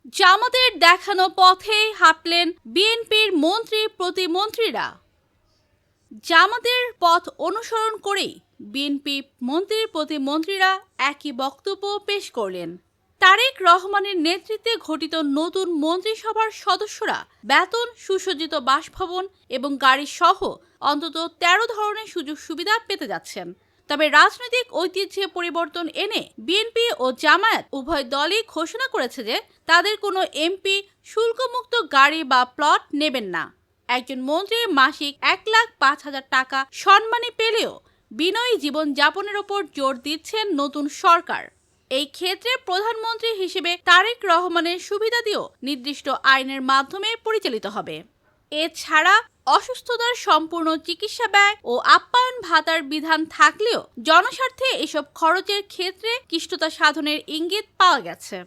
জামাতের দেখানো পথে হাঁটলেন বিএনপির মন্ত্রী প্রতিমন্ত্রীরা। জামাতের পথ অনুসরণ করেই বিএনপি মন্ত্রী প্রতিমন্ত্রীরা একই বক্তব্য পেশ করলেন। তারেক রহমানের নেতৃত্বে গঠিত নতুন মন্ত্রিসভার সদস্যরা বেতন, সুসজ্জিত বাসভবন এবং গাড়ি সহ অন্তত ১৩ ধরনের সুযোগ সুবিধা পেতে যাচ্ছেন। তবে রাজনৈতিক ঐতিহ্যে পরিবর্তন এনে বিএনপি ও জামায়াত উভয় দলই ঘোষণা করেছে যে তাদের কোনো এমপি শুল্কমুক্ত গাড়ি বা প্লট নেবেন না। একজন মন্ত্রী মাসিক ১,৫,০০০ টাকা সম্মানী পেলেও বিনয়ী জীবন যাপনের ওপর জোর দিচ্ছেন নতুন সরকার। এই ক্ষেত্রে প্রধানমন্ত্রী হিসেবে তারেক রহমানের সুবিধাদিও নির্দিষ্ট আইনের মাধ্যমে পরিচালিত হবে। এছাড়া অসুস্থতার সম্পূর্ণ চিকিৎসা ব্যয় ও আপ্যায়ন ভাতার বিধান থাকলেও জনস্বার্থে এসব খরচের ক্ষেত্রে কিষ্টতা সাধনের ইঙ্গিত পাওয়া গেছে।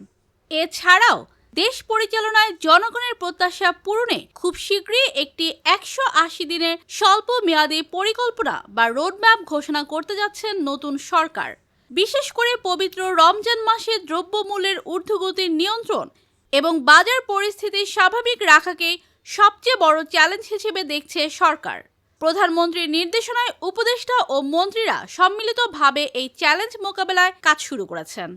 এছাড়াও দেশ পরিচালনায় জনগণের প্রত্যাশা পূরণে খুব শীঘ্রই একটি ১৮০ দিনের স্বল্প মেয়াদী পরিকল্পনা বা রোডম্যাপ ঘোষণা করতে যাচ্ছেন নতুন সরকার। বিশেষ করে পবিত্র রমজান মাসে দ্রব্যমূল্যের ঊর্ধ্বগতির নিয়ন্ত্রণ এবং বাজার পরিস্থিতি স্বাভাবিক রাখাকেই সবচেয়ে বড় চ্যালেঞ্জ হিসেবে দেখছে সরকার। প্রধানমন্ত্রীর নির্দেশনায় উপদেষ্টা ও মন্ত্রীরা সম্মিলিতভাবে এই চ্যালেঞ্জ মোকাবেলায় কাজ শুরু করেছেন।